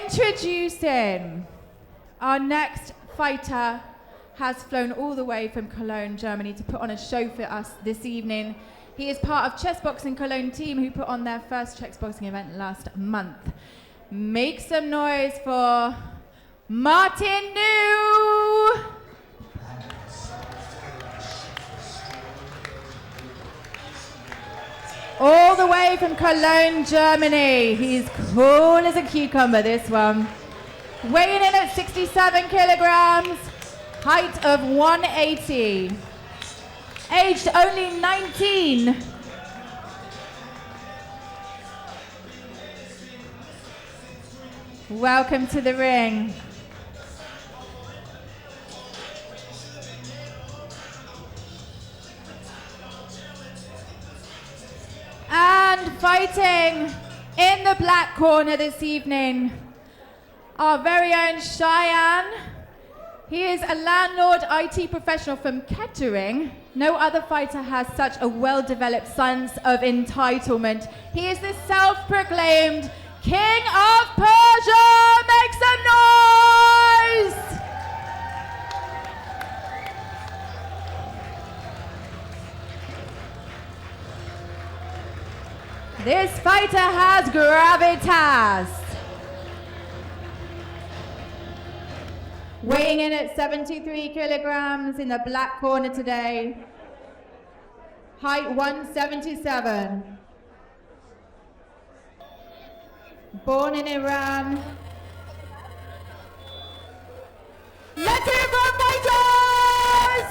Introducing our next fighter, has flown all the way from Cologne, Germany to put on a show for us this evening. He is part of Chessboxing Cologne team who put on their first Chessboxing event last month. Make some noise for Martin New! All the way from Cologne, Germany. He's cool as a cucumber, this one. Weighing in at 67 kilograms, height of 180. Aged only 19. Welcome to the ring. And fighting in the black corner this evening, our very own Shayan. He is a landlord IT professional from Kettering. No other fighter has such a well-developed sense of entitlement. He is the self-proclaimed King of Persia. Make some noise! This fighter has gravitas. Weighing in at 73 kilograms in the black corner today. Height 177. Born in Iran. Let's hear it for fighters!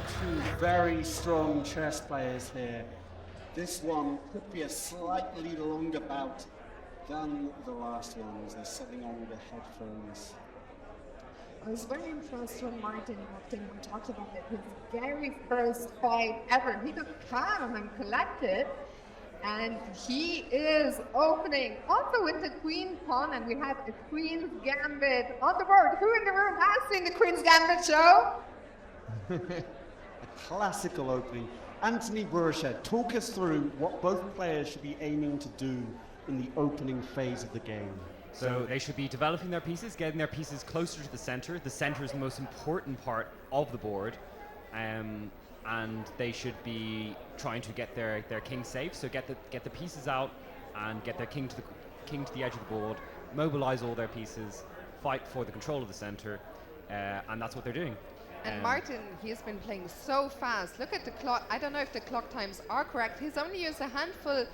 Two very strong chess players here. This one could be a slightly longer bout than the last one, as they're sitting on the headphones. I was very impressed when Martin walked in and talked about it, his very first fight ever. He looked calm and collected, and he is opening also with the queen pawn, and we have a queen's gambit on the board. Who in the room has seen the queen's gambit show? A classical opening. Anthony Burchett, talk us through what both players should be aiming to do in the opening phase of the game. So they should be developing their pieces, getting their pieces closer to the center. The center is the most important part of the board, and they should be trying to get their king safe. So get the pieces out and get their king to the edge of the board, mobilize all their pieces, fight for the control of the center, and that's what they're doing. And Martin, he's been playing so fast. Look at the clock. I don't know if the clock times are correct. He's only used a handful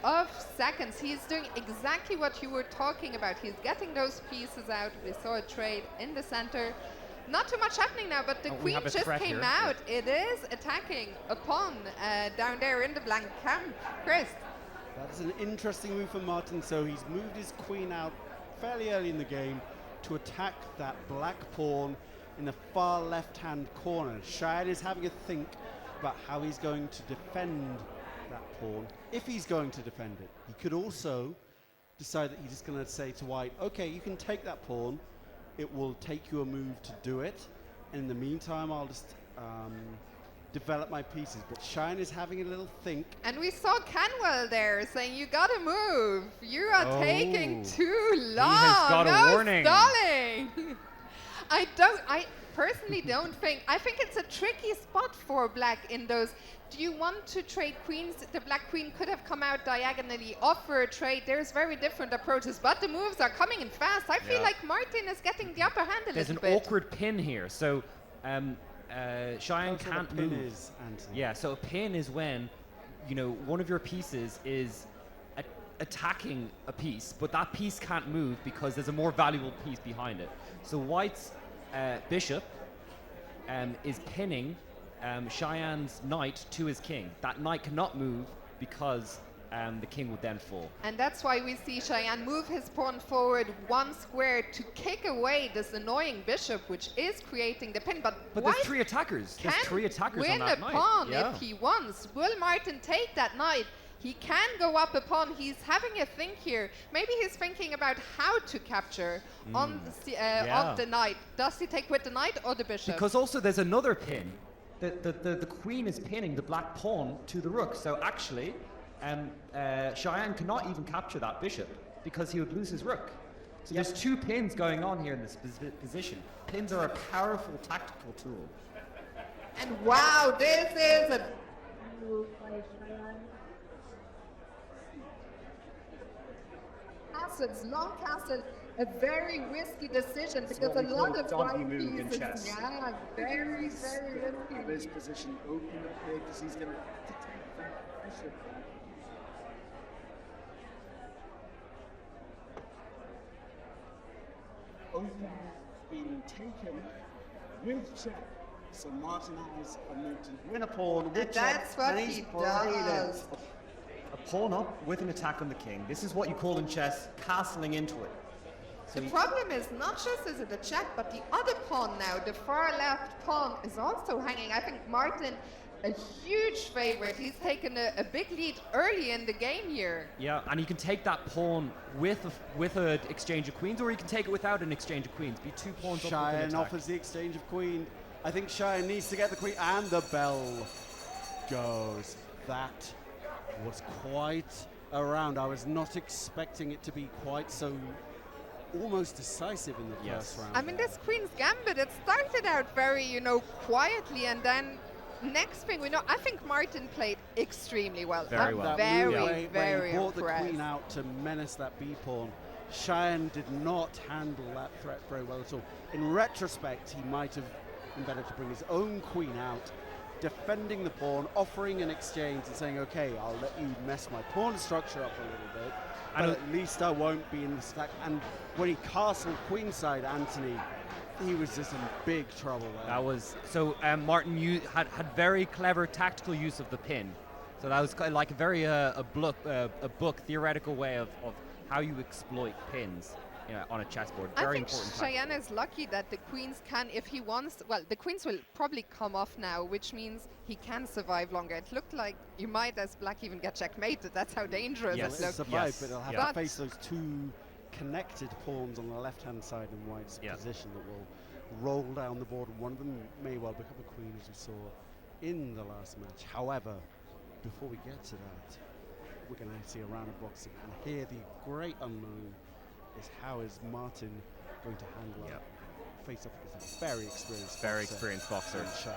of seconds. He's doing exactly what you were talking about. He's getting those pieces out. We saw a trade in the center. Not too much happening now, but the queen just came out. It is attacking a pawn down there in the blank camp. Chris? That's an interesting move from Martin. So he's moved his queen out fairly early in the game to attack that black pawn in the far left-hand corner. Shayan is having a think about how he's going to defend that pawn, if he's going to defend it. He could also decide that he's just going to say to white, okay, you can take that pawn. It will take you a move to do it. And in the meantime, I'll just develop my pieces. But Shayan is having a little think. And we saw Canwell there saying, you gotta move. You are taking too long. He has got a warning. Stalling. I personally don't think, I think it's a tricky spot for black in those. Do you want to trade queens? The black queen could have come out diagonally, offer a trade. There's very different approaches, but the moves are coming in fast. I feel like Martin is getting the upper hand a little bit. There's an awkward pin here. So Shayan can't move. Is, Anthony. Yeah, so a pin is when, one of your pieces is attacking a piece, but that piece can't move because there's a more valuable piece behind it. So white's bishop is pinning Shayan's knight to his king. That knight cannot move because the king would then fall. And that's why we see Shayan move his pawn forward one square to kick away this annoying bishop, which is creating the pin. But there's three attackers. There's three attackers on that knight. Win a pawn if he wants. Will Martin take that knight? He can go up a pawn. He's having a think here. Maybe he's thinking about how to capture on the knight. Does he take with the knight or the bishop? Because also there's another pin. the queen is pinning the black pawn to the rook. So actually, Shayan cannot even capture that bishop because he would lose his rook. So there's two pins going on here in this position. Pins are a powerful tactical tool. And wow, this is a casted, long casted, a very risky decision because a lot of white pieces, yeah, very, very risky. This position open here because he's going to take that bishop. Open being taken with check. So Martin has a move to win a pawn with And that's check, what and he's he played does. it. A pawn up with an attack on the king. This is what you call in chess castling into it. So The problem is not just is it the check, but the other pawn now, the far left pawn, is also hanging. I think Martin, a huge favorite. He's taken a big lead early in the game here. Yeah, and you can take that pawn with an exchange of queens, or you can take it without an exchange of queens. Be two pawns up with an Shayan attack. offers the exchange of queen. I think Shayan needs to get the queen, and the bell goes. That was quite a round. I was not expecting it to be quite so almost decisive in the first round. I mean, this Queen's Gambit, it started out very, quietly, and then next thing we know, I think Martin played extremely well. Very I'm well. Very, Where very he brought impressed. the queen out to menace that b-pawn. Shayan did not handle that threat very well at all. In retrospect, he might have been better to bring his own queen out, defending the pawn, offering an exchange and saying, okay, I'll let you mess my pawn structure up a little bit, but at least I won't be in this attack. And when he castled queenside Anthony, he was just in big trouble there. That was so. Martin, you had very clever tactical use of the pin. So that was like a very a book theoretical way of how you exploit pins on a chessboard. I Very think important. Shayan is lucky that the queens can, if he wants, well, the queens will probably come off now, which means he can survive longer. It looked like you might, as black, even get checkmated. That's how dangerous Yes. it It'll looked. survive, Yes. but it'll have Yeah. to face those two connected pawns on the left-hand side in white's Yeah. position that will roll down the board, and one of them may well become a queen, as we saw in the last match. However, before we get to that, we're going to see a round of boxing, and here the great unknown is how is Martin going to handle Yep. it face up against a very experienced boxer. in Shah.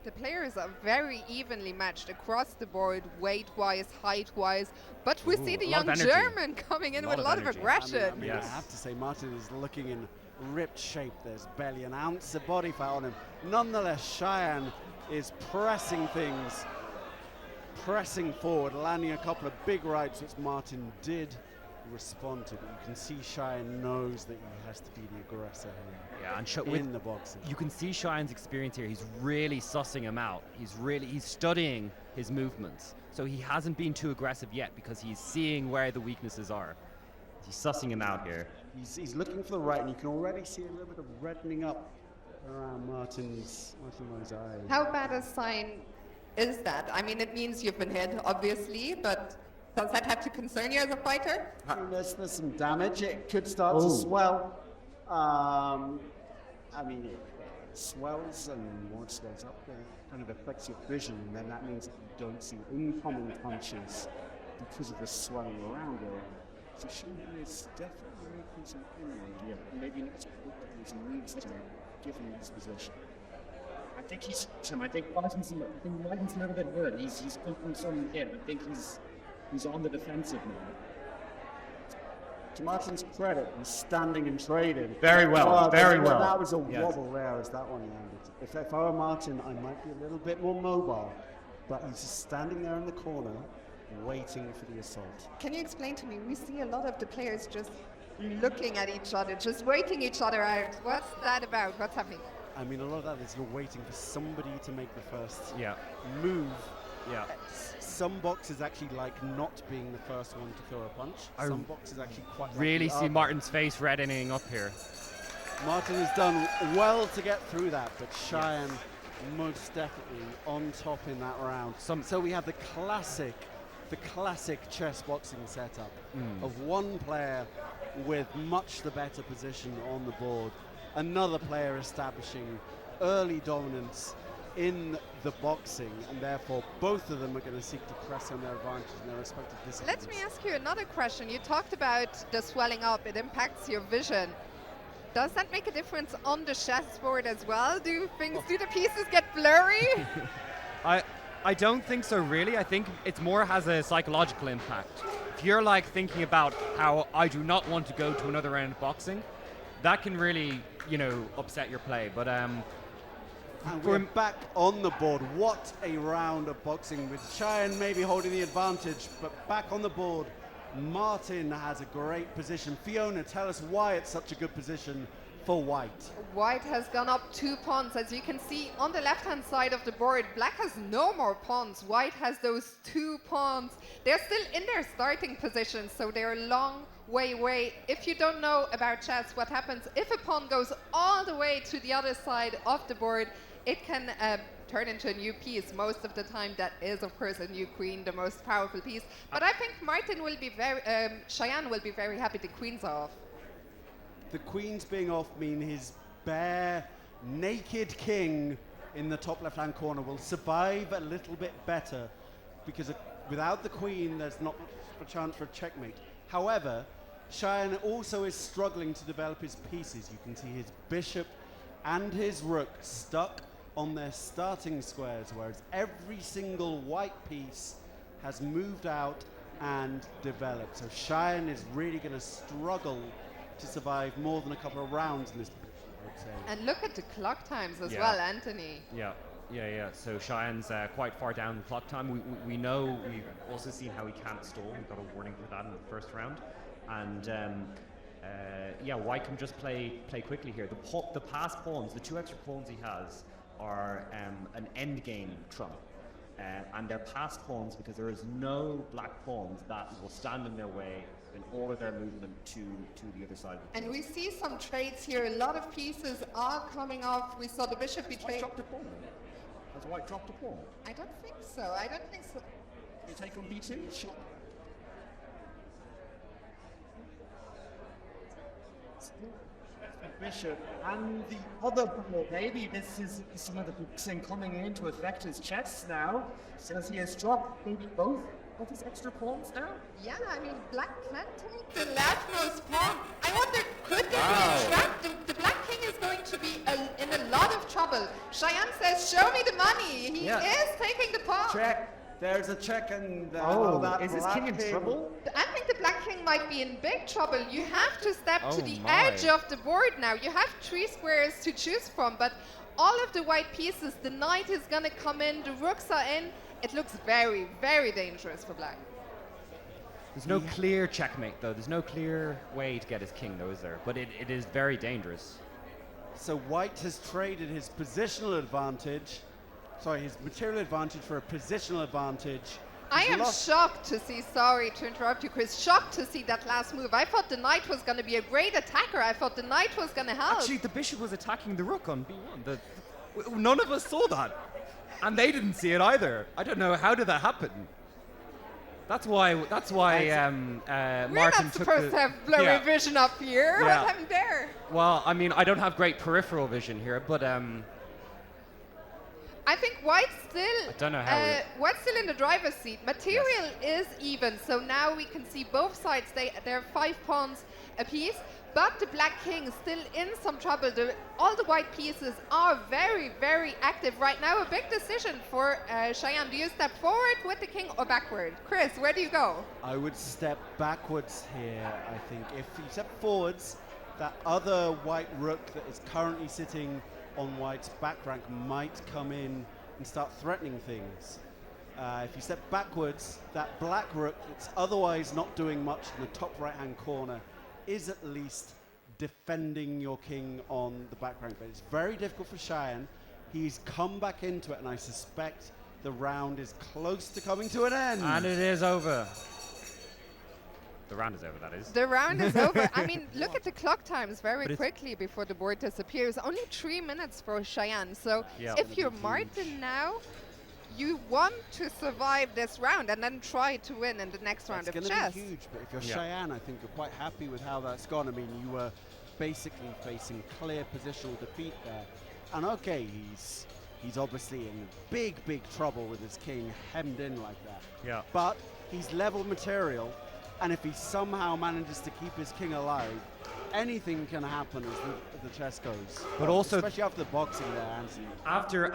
The players are very evenly matched across the board, weight-wise, height-wise, but we see the a lot young of energy. German coming in with a lot of energy. aggression. I mean, Yes. I have to say, Martin is looking in ripped shape. There's barely an ounce of body fat on him. Nonetheless, Shayan is pressing things, pressing forward, landing a couple of big rights, which Martin did respond to. But you can see Shayan knows that he has to be the aggressor here Yeah, and in the boxing. you can see Shayan's experience here. He's really sussing him out. He's studying his movements. So he hasn't been too aggressive yet because he's seeing where the weaknesses are. He's sussing him out here. He's looking for the right, and you can already see a little bit of reddening up around Martin's eyes. How bad a sign is that? I mean, it means you've been hit, obviously, but does that have to concern you as a fighter? There's some damage. It could start to swell. I mean, it swells, and once it swells up, it kind of affects your vision, and then that means that you don't see incoming punches because of the swelling around it. So Shayan is definitely making some inroads. Yeah, maybe not as quickly as he needs to, given his position. I think he's. I think Martin's a little bit hurt. He's taking some hit. I think he's on the defensive now. To Martin's credit, he's standing and trading. Very well, very well. That was a Yes. wobble there as that one landed. If I were Martin, I might be a little bit more mobile, but he's just standing there in the corner, waiting for the assault. Can you explain to me? We see a lot of the players just looking at each other, just waiting each other out. What's that about? What's happening? I mean, a lot of that is you're waiting for somebody to make the first Yeah. move. Yeah. Some boxers actually like not being the first one to throw a punch. I Some boxers actually quite like Really the see other. Martin's face reddening up here. Martin has done well to get through that, but Shayan most definitely on top in that round. So we have the classic chess boxing setup of one player with much the better position on the board. Another player establishing early dominance in the boxing, and therefore both of them are going to seek to press on their advantage in their respective disciplines. Let me ask you another question. You talked about the swelling up, it impacts your vision. Does that make a difference on the chessboard as well? Do the pieces get blurry? I don't think so, really. I think it's more has a psychological impact. If you're like thinking about how I do not want to go to another round of boxing, that can really, upset your play. But and we're back on the board. What a round of boxing, with Shayan maybe holding the advantage, but back on the board, Martin has a great position. Fiona, tell us why it's such a good position for White. White has gone up 2 pawns. As you can see on the left-hand side of the board, Black has no more pawns. White has those 2 pawns. They're still in their starting position, so they're a long way away. If you don't know about chess, what happens if a pawn goes all the way to the other side of the board, it can turn into a new piece. Most of the time that is, of course, a new queen, the most powerful piece. But I think Martin will be Shayan will be very happy the queen's off. The queens being off mean his bare, naked king in the top left-hand corner will survive a little bit better, because without the queen, there's not a chance for a checkmate. However, Shayan also is struggling to develop his pieces. You can see his bishop and his rook stuck on their starting squares, whereas every single white piece has moved out and developed. So Shayan is really going to struggle to survive more than a couple of rounds in this position, I would say. And look at the clock times as well, Anthony. Yeah. So Shayan's quite far down the clock time. We know, we've also seen how he can't stall. We got a warning for that in the first round. And White can just play quickly here. The pass pawns, the 2 extra pawns he has, are an endgame trump. And they're pass pawns because there is no black pawns that will stand in their way in all of their movement to the other side. And we see some trades here. A lot of pieces are coming off. We saw the bishop be traded. Dropped a pawn. Has White dropped a pawn? I don't think so. You take on B2? Sure. Bishop and the other pawn. Maybe this is some of the boxing coming in to affect his chess now, since he has dropped maybe both of his extra pawns now. Yeah, I mean, Black can take the leftmost pawn. I wonder, could there be a trap? The Black king is going to be in a lot of trouble. Shayan says, show me the money. He is taking the pawn. Check. There's a check, and is his king in trouble? I think the Black king might be in big trouble. You have to step to the my. edge of the board now. You have 3 squares to choose from, but all of the white pieces, the knight is going to come in, the rooks are in. It looks very, very dangerous for Black. There's no clear checkmate, though. There's no clear way to get his king, though, is there? But it is very dangerous. So White has traded his positional advantage, his material advantage for a positional advantage. I am shocked to see, sorry to interrupt you, Chris, shocked to see that last move. I thought the knight was going to be a great attacker. I thought the knight was going to help. Actually, the bishop was attacking the rook on B1. None of us saw that. And they didn't see it either. I don't know, how did that happen? That's why We're Martin not supposed to have blurry vision up here. Yeah. What happened there? Well, I mean, I don't have great peripheral vision here, but I think White's still. I don't know how. White's still in the driver's seat. Material is even, so now we can see both sides. They're 5 pawns apiece, but the Black king is still in some trouble. All the white pieces are very, very active right now. A big decision for Shayan. Do you step forward with the king or backward? Chris, where do you go? I would step backwards here, I think. If you step forwards, that other white rook that is currently sitting on White's back rank might come in and start threatening things. If you step backwards, that black rook that's otherwise not doing much in the top right-hand corner is at least defending your king on the back rank. But it's very difficult for Shayan. He's come back into it, and I suspect the round is close to coming to an end. And it is over. The round is over, that is. The round is over. I mean, look at the clock times very quickly before the board disappears. Only 3 minutes for Shayan. So if you're Martin now, you want to survive this round and then try to win in the next round of It's chess. going to be huge, but if you're Shayan, I think you're quite happy with how that's gone. I mean, you were basically facing clear positional defeat there. And okay, he's obviously in big trouble with his king hemmed in like that. Yeah. But he's level material, and if he somehow manages to keep his king alive, anything can happen as the chess goes. But also, especially after the boxing there, Anthony. After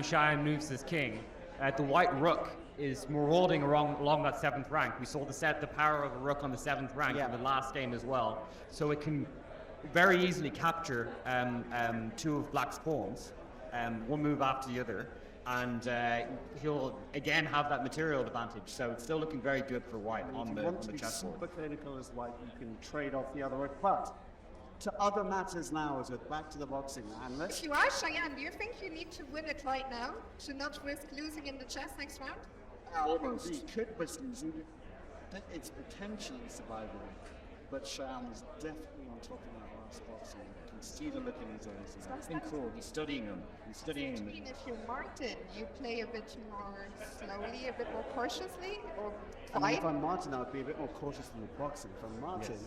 Shayan moves his king, the white rook is marauding along that 7th rank. We saw the power of a rook on the 7th rank in the last game as well. So it can very easily capture 2 of black's pawns, one move after the other, and he'll again have that material advantage. So it's still looking very good for white on the chessboard. Super clinical as white, you can trade off the other rook. But to other matters now, as we're back to the boxing, and If you are Shayan, do you think you need to win it right now to not risk losing in the chess next round? almost he could risk losing. It's potentially survivable, but Shayan is definitely on top of that last boxing. You can see the look in his eyes. That's It's been cool. He's studying them. He's studying them. If you're Martin, you play a bit more slowly, a bit more cautiously, or I mean, quiet. if I'm Martin, I would be a bit more cautious in the boxing. If I'm Martin,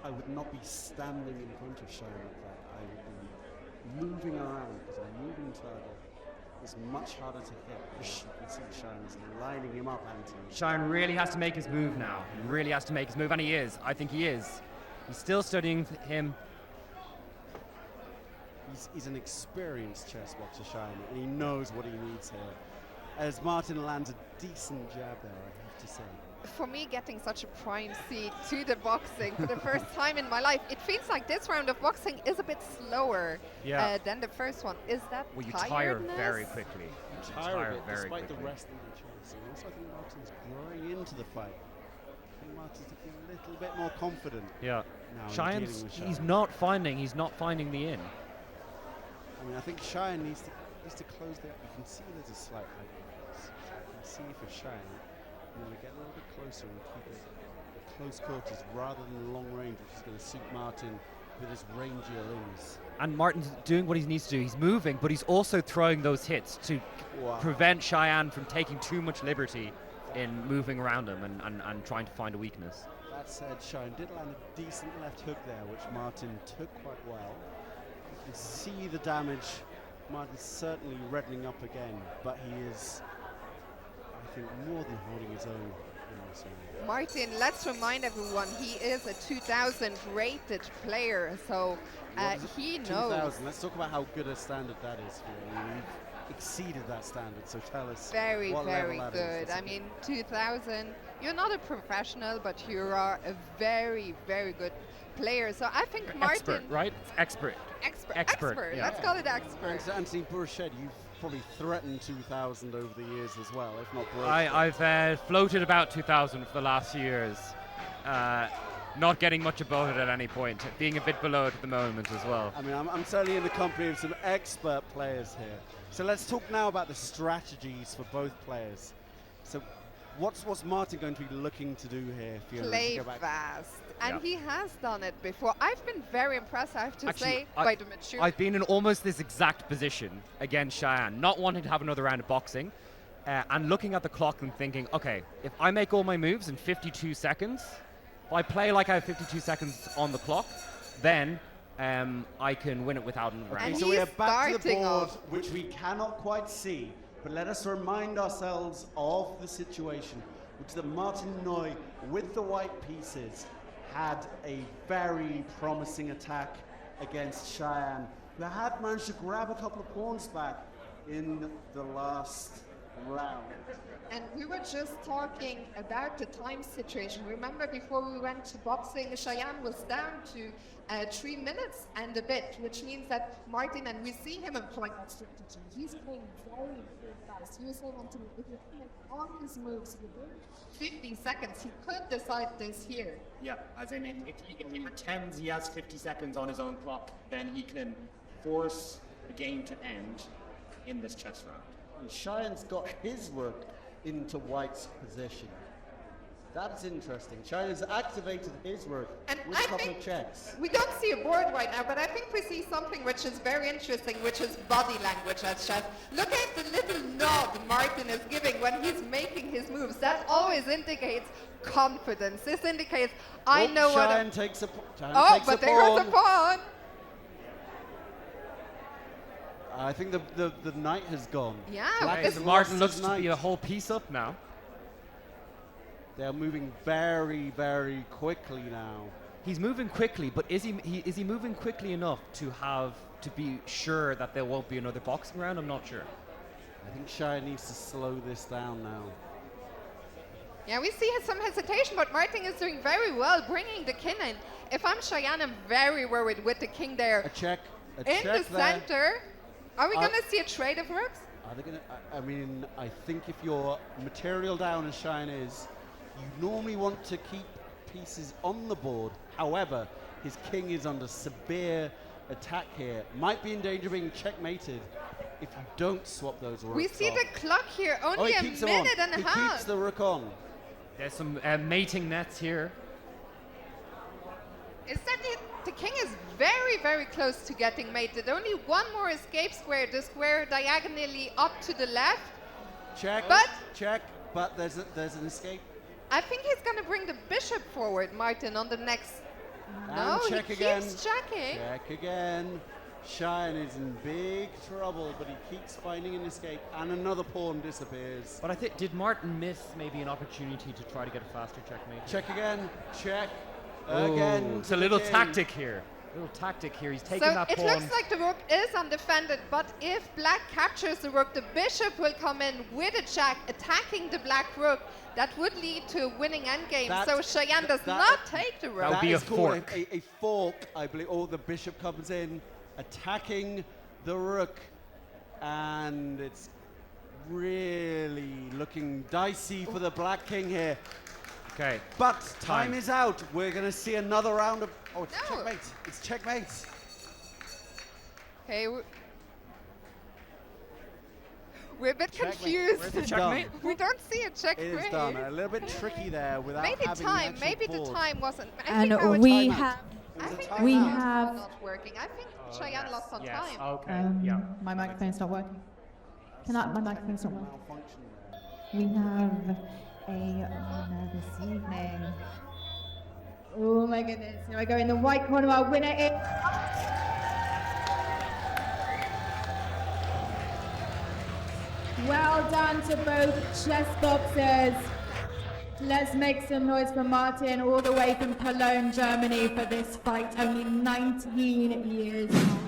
I would not be standing in front of Shayan like that. I would be moving around, because a moving turtle is much harder to hit. You can see Shayan is lining him up, Anthony. Shayan really has to make his move now. He really has to make his move, and he is. I think he is. He's still studying him. He's an experienced chess boxer, Shayan, and he knows what he needs here. As Martin lands a decent jab there, I have to say. For me, getting such a prime seat to the boxing for the first time in my life, it feels like this round of boxing is a bit slower than the first one. Is that Well, you tiredness? tire very quickly. You tire a bit despite the rest of the chance. And also, I think Martin's growing into the fight. I think Martin's looking a little bit more confident. Yeah. Now in Shayan's, dealing with he's Shayan. not finding the in. I mean, I think Shayan needs to close the. You can see there's a slight height difference. You can see for Shayan, you want to get a little bit closer and keep it at close quarters rather than long range, which is going to suit Martin with his rangier limbs. And Martin's doing what he needs to do. He's moving, but he's also throwing those hits to prevent Shayan from taking too much liberty in moving around him and trying to find a weakness. That said, Shayan did land a decent left hook there, which Martin took quite well. You can see the damage. Martin's certainly reddening up again, but he is, I think, more than holding his own in this one. Martin, let's remind everyone, he is a 2000 rated player, so he knows. 2000. Let's talk about how good a standard that is for you. I mean, you've exceeded that standard, so tell us Very, what very level that is. good. I mean, 2000, you're not a professional, but you are a very, very good player. So I think Martin... Expert, right? Expert. Expert. Yeah. Let's call it expert. And Anthony Burchett, you've probably threatened 2000 over the years as well, if not broken. I've floated about 2000 for the last few years. Not getting much above it at any point. Being a bit below it at the moment as well. I mean, I'm certainly in the company of some expert players here. So let's talk now about the strategies for both players. So what's Martin going to be looking to do here? Fiona, Play to go back? fast. And Yeah. he has done it before. I've been very impressed, I have to say, by the maturity. I've been in almost this exact position against Shayan, not wanting to have another round of boxing, and looking at the clock and thinking, okay, if I make all my moves in 52 seconds, if I play like I have 52 seconds on the clock, then I can win it without another round. And So we are he's back to the starting board, off. which we cannot quite see, but let us remind ourselves of the situation, which is that Martin Noy, with the white pieces, had a very promising attack against Shayan, who had managed to grab a couple of pawns back in the last round. And we were just talking about the time situation. Remember, before we went to boxing, Shayan was down to 3 minutes and a bit, which means that Martin, and we see him employing that strategy. He's playing very, very fast. You were saying, Anthony, if you're playing all his moves within 50 seconds, he could decide this here. Yeah, as in if he pretends he has 50 seconds on his own clock, then he can force the game to end in this chess round. And Shayan's got his rook into white's position. That's interesting. China's activated his rook And with I a couple think of checks. we don't see a board right now, but I think we see something which is very interesting, which is body language at chess. Look at the little nod Martin is giving when he's making his moves. That always indicates confidence. This indicates, I know what Shayan takes a pawn. Oh, but there goes a pawn. I think the knight has gone. Yeah, Black it's- has Martin lost looks his to be knight. a whole piece up now. They're moving very, very quickly now. He's moving quickly, but is he moving quickly enough to be sure that there won't be another boxing round? I'm not sure. I think Shayan needs to slow this down now. Yeah, we see some hesitation, but Martin is doing very well, bringing the king in. If I'm Shayan, I'm very worried with the king there. A check. In check the there. center. Are we going to see a trade of rooks? Are they gonna? I mean, I think if you're material down as Shayan is, you normally want to keep pieces on the board. However, his king is under severe attack here. Might be in danger of being checkmated if you don't swap those rooks We see off. the clock here, Oh, only he a keeps them on. minute and a He half. keeps the rook on. There's some mating nets here. Is that it? The king is very, very close to getting mated. Only one more escape square, the square diagonally up to the left. Check. But- check. But there's an escape. I think he's going to bring the bishop forward, Martin, on the next. No, And check he again. keeps checking. Check again. Shayan is in big trouble, but he keeps finding an escape, and another pawn disappears. But I think, did Martin miss maybe an opportunity to try to get a faster checkmate? Check again. Check. Oh, Again. it's to a the little king. tactic here. Little tactic here. He's taking So that it pawn. looks like the rook is undefended, but if black captures the rook, the bishop will come in with a check, attacking the black rook. That would lead to a winning endgame. That- So Shayan does that- not take the rook. would That be a is called fork. A fork, I believe. Oh, the bishop comes in, attacking the rook, and it's really looking dicey for the black king here. Okay. But Time. time is out. We're going to see another round of. Oh, it's No. checkmate. It's checkmate. Okay, we're a bit Checkmate. confused. Where's the It's checkmate? done. We don't see a check It is done. A little bit tricky there without Maybe having time. the Maybe actual the board. time wasn't. I And think our we timeout. have I think timeout. our We sounds have- are not working. I think Shayan lost on Yes. time. Okay. yeah. my microphone's not working. My microphone's not working. Malfunction there. We have a winner this evening. Oh my goodness. Here I go in the white corner. Our winner is. Well done to both chess boxers. Let's make some noise for Martin all the way from Cologne, Germany for this fight. Only 19 years old.